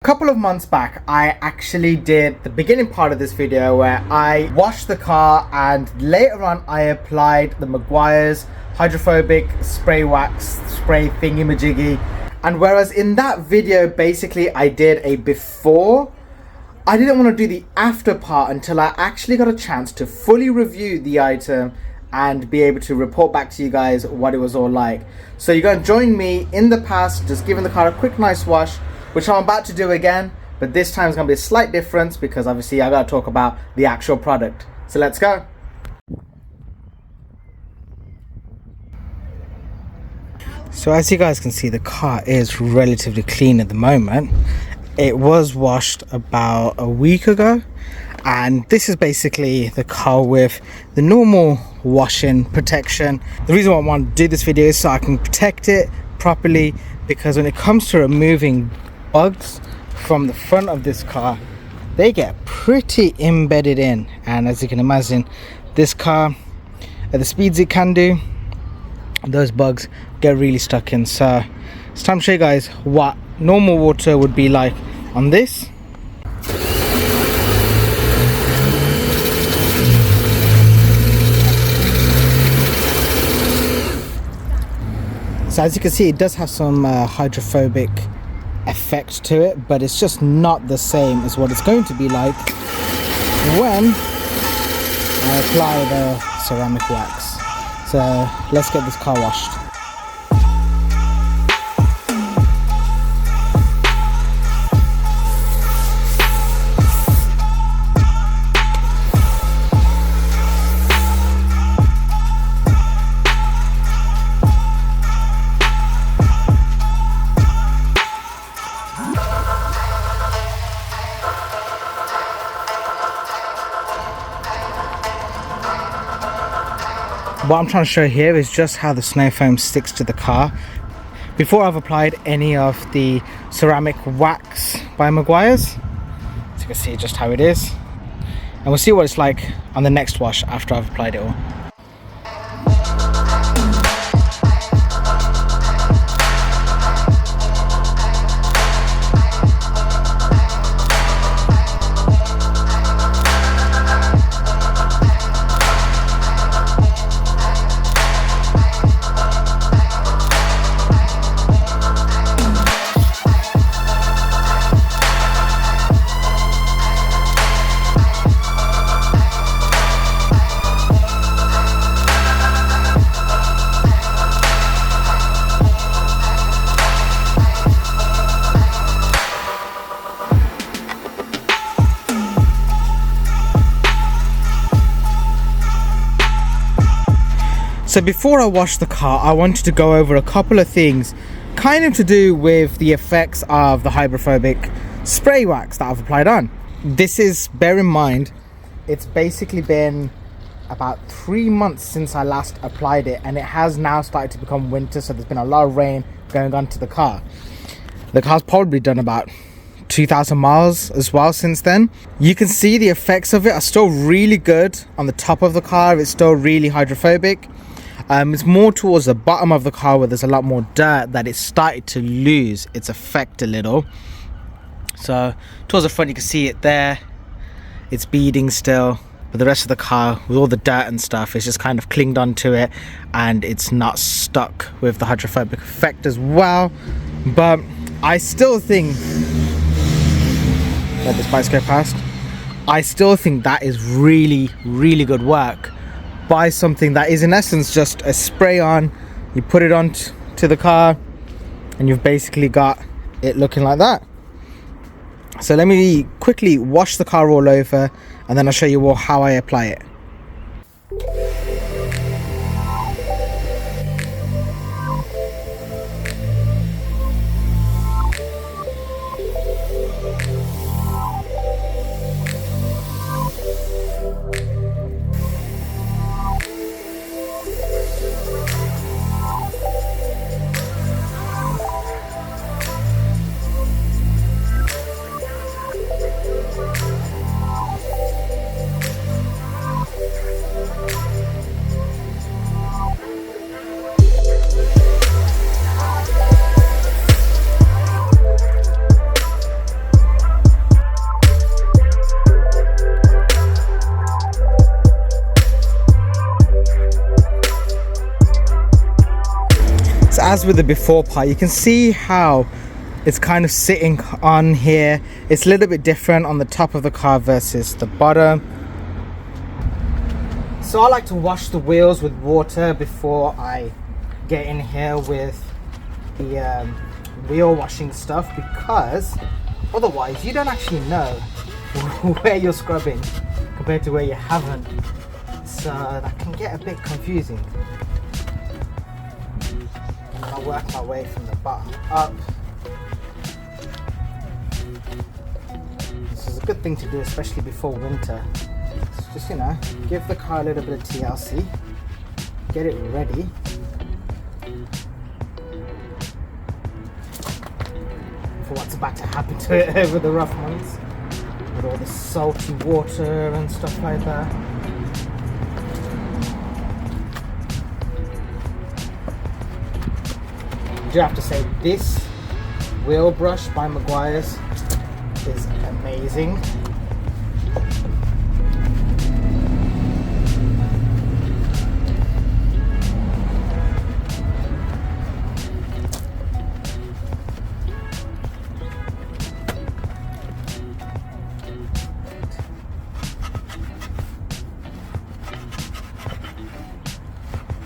A couple of months back, I actually did the beginning part of this video where I washed the car and later on I applied the Meguiars Hydrophobic Spray Wax Spray Thingy-majiggy. And whereas in that video, basically I did a before, I didn't want to do the after part until I actually got a chance to fully review the item and be able to report back to you guys what it was all like. So you're going to join me in the past, just giving the car a quick nice wash, which I'm about to do again, but this time is going to be a slight difference because obviously I got to talk about the actual product. So let's go. So as you guys can see, the car is relatively clean at the moment. It was washed about a week ago, and this is basically the car with the normal washing protection. The reason why I want to do this video is so I can protect it properly, because when it comes to removing bugs from the front of this car, they get pretty embedded in, and as you can imagine, this car at the speeds it can do, those bugs get really stuck in. So it's time to show you guys what normal water would be like on this. So as you can see, it does have some hydrophobic effect to it, but it's just not the same as what it's going to be like when I apply the ceramic wax. So let's get this car washed. What I'm trying to show here is just how the snow foam sticks to the car before I've applied any of the ceramic wax by Meguiars. So you can see just how it is, and we'll see what it's like on the next wash after I've applied it all. So before I washed the car, I wanted to go over a couple of things kind of to do with the effects of the hydrophobic spray wax that I've applied on. This is, bear in mind, it's basically been about 3 months since I last applied it, and it has now started to become winter, so there's been a lot of rain going on to the car. The car's probably done about 2,000 miles as well since then. You can see the effects of it are still really good on the top of the car. It's still really hydrophobic. It's more towards the bottom of the car where there's a lot more dirt that it's started to lose its effect a little. So towards the front you can see it there, it's beading still, but the rest of the car with all the dirt and stuff is just kind of clinged onto it, and it's not stuck with the hydrophobic effect as well. But I still think, let this bike go past, I still think that is really good work by something that is in essence just a spray on. You put it on to the car and you've basically got it looking like that. So let me quickly wash the car all over, and then I'll show you all how I apply it. as with the before part, you can see how it's kind of sitting on here. It's a little bit different on the top of the car versus the bottom. So I like to wash the wheels with water before I get in here with the wheel washing stuff, because otherwise you don't actually know where you're scrubbing compared to where you haven't. So that can get a bit confusing. And I'll work my way from the bottom up. This is a good thing to do, especially before winter. So just, you know, give the car a little bit of TLC, get it ready. For what's about to happen to it over the rough months, with all the salty water and stuff like that. I do have to say, this wheel brush by Meguiars is amazing.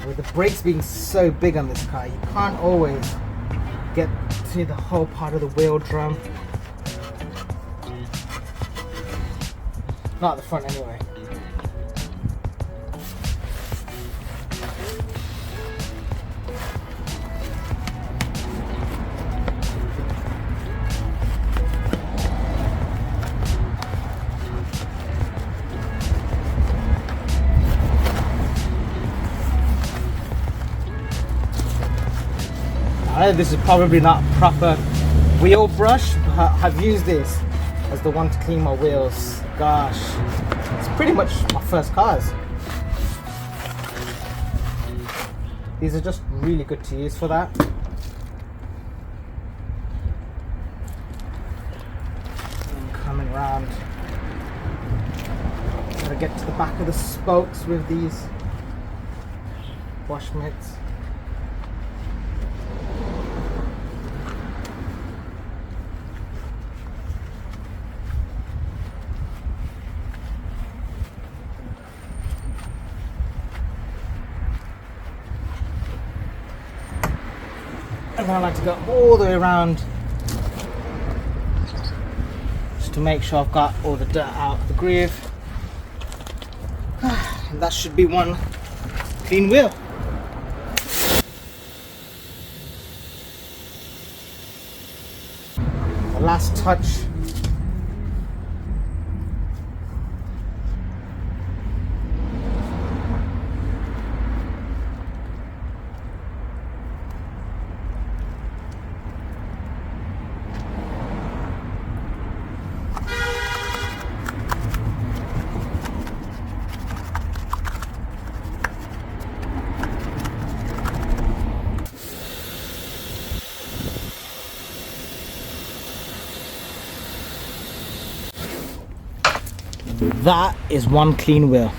With the brakes being so big on this car, you can't always get to the whole part of the wheel drum. Not at the front anyway. I know this is probably not a proper wheel brush, but I've used this as the one to clean my wheels. Gosh, it's pretty much my first cars. These are just really good to use for that. And coming around, gotta get to the back of the spokes with these wash mitts. And I like to go all the way around just to make sure I've got all the dirt out of the groove. And that should be one clean wheel. The last touch. That is one clean wheel.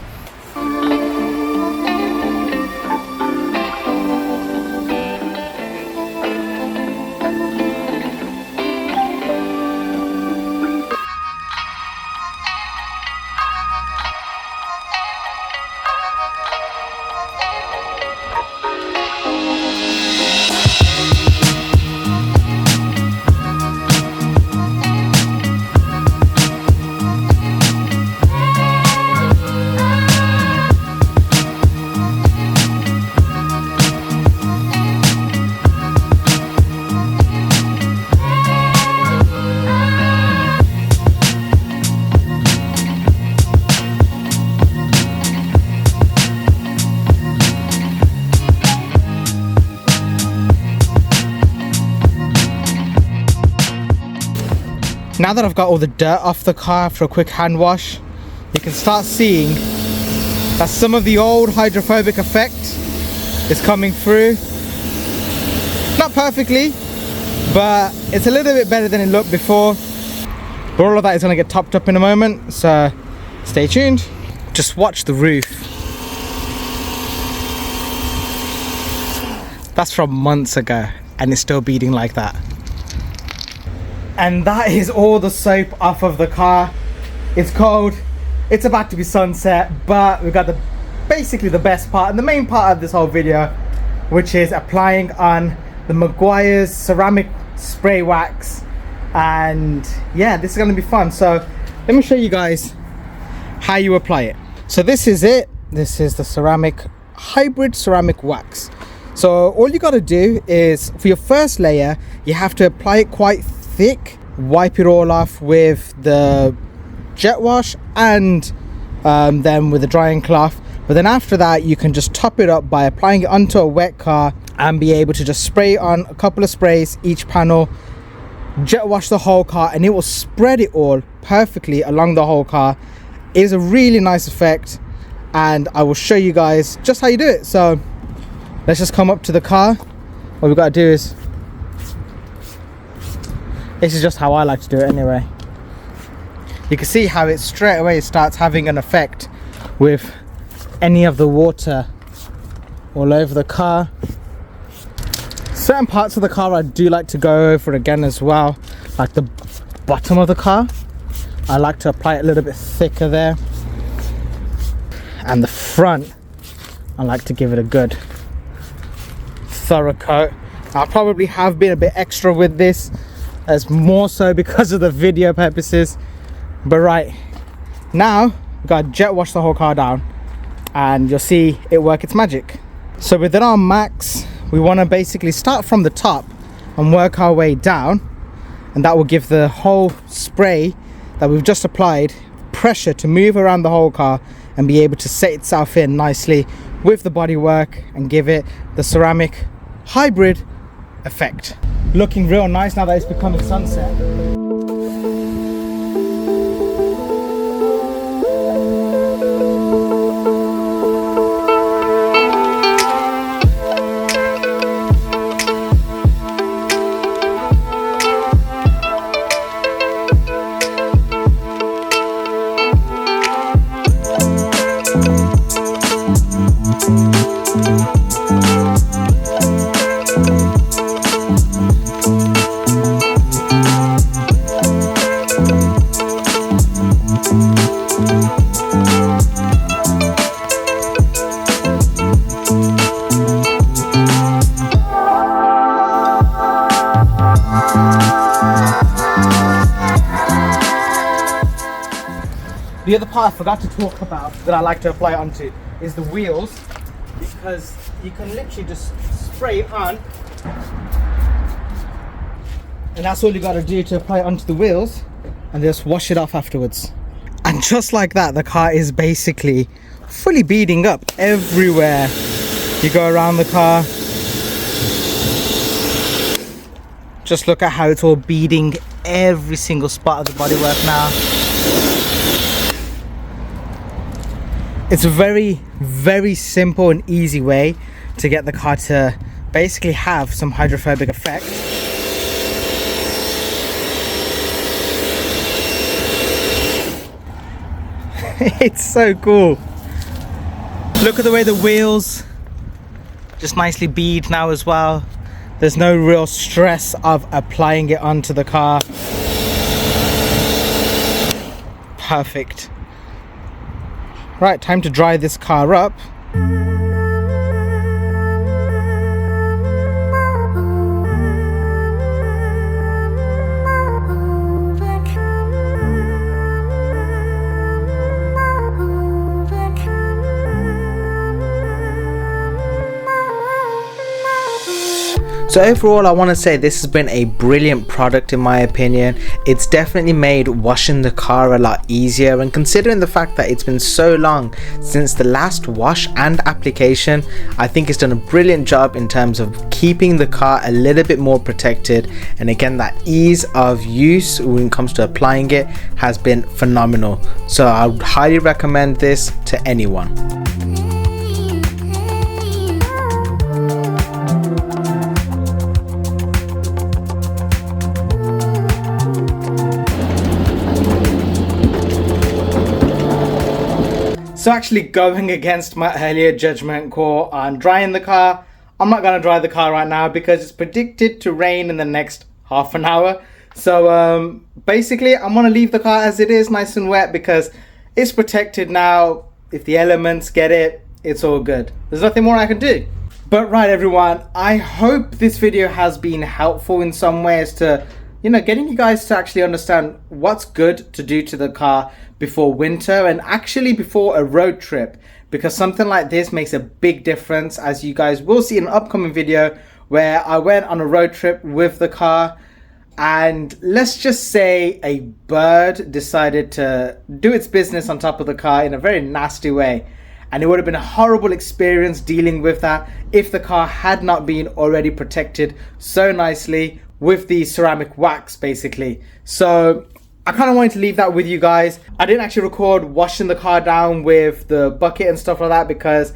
Now that I've got all the dirt off the car after a quick hand wash, you can start seeing that some of the old hydrophobic effect is coming through. Not perfectly, but it's a little bit better than it looked before. But all of that is going to get topped up in a moment, so stay tuned. Just watch the roof. That's from months ago and it's still beading like that. And that is all the soap off of the car. It's cold, it's about to be sunset, but we've got basically the best part and the main part of this whole video, which is applying on the Meguiars ceramic spray wax. And yeah, this is going to be fun. So let me show you guys how you apply it. So this is it. This is the ceramic hybrid ceramic wax. So all you got to do is, for your first layer, you have to apply it quite thick, wipe it all off with the jet wash and then with a drying cloth. But then after that, you can just top it up by applying it onto a wet car and be able to just spray on a couple of sprays each panel, jet wash the whole car, and it will spread it all perfectly along the whole car. It is a really nice effect, and I will show you guys just how you do it. So let's just come up to the car. What we've got to do is, this is just how I like to do it anyway. You can see how it straight away starts having an effect with any of the water all over the car. Certain parts of the car I do like to go over again as well, like the bottom of the car. I like to apply it a little bit thicker there, and the front I like to give it a good thorough coat. I probably have been a bit extra with this, as more so because of the video purposes. But right now we've got to jet wash the whole car down and you'll see it work its magic. So within our max, we want to basically start from the top and work our way down, and that will give the whole spray that we've just applied pressure to move around the whole car and be able to set itself in nicely with the bodywork and give it the ceramic hybrid effect. Looking real nice now that it's becoming sunset. The other part I forgot to talk about that I like to apply onto is the wheels, because you can literally just spray it on, and that's all you got to do to apply it onto the wheels, and just wash it off afterwards. And just like that, the car is basically fully beading up everywhere you go around the car. Just look at how it's all beading every single spot of the bodywork now. It's a very, very simple and easy way to get the car to basically have some hydrophobic effect. It's so cool. Look at the way the wheels just nicely bead now as well. There's no real stress of applying it onto the car. Perfect. Right, time to dry this car up. So overall, I want to say this has been a brilliant product in my opinion. It's definitely made washing the car a lot easier, and considering the fact that it's been so long since the last wash and application, I think it's done a brilliant job in terms of keeping the car a little bit more protected. And again, that ease of use when it comes to applying it has been phenomenal. So I would highly recommend this to anyone. So actually, going against my earlier judgment call on drying the car, I'm not gonna dry the car right now because it's predicted to rain in the next half an hour. So basically I'm gonna leave the car as it is, nice and wet, because it's protected now. If the elements get it, it's all good. There's nothing more I can do. But right, everyone, I hope this video has been helpful in some ways to, you know, getting you guys to actually understand what's good to do to the car before winter and actually before a road trip, because something like this makes a big difference, as you guys will see in an upcoming video where I went on a road trip with the car, and let's just say a bird decided to do its business on top of the car in a very nasty way. And it would have been a horrible experience dealing with that if the car had not been already protected so nicely with the ceramic wax, basically. So I kind of wanted to leave that with you guys. I didn't actually record washing the car down with the bucket and stuff like that because,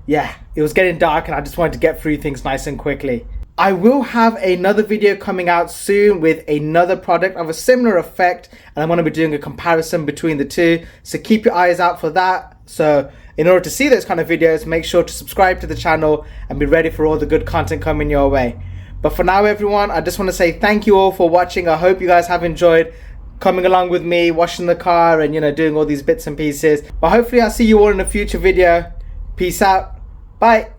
yeah, it was getting dark and I just wanted to get through things nice and quickly. I will have another video coming out soon with another product of a similar effect, and I'm going to be doing a comparison between the two, so keep your eyes out for that. So in order to see those kind of videos, make sure to subscribe to the channel and be ready for all the good content coming your way. But for now, everyone, I just want to say thank you all for watching. I hope you guys have enjoyed coming along with me, washing the car and, you know, doing all these bits and pieces. But hopefully I'll see you all in a future video. Peace out. Bye.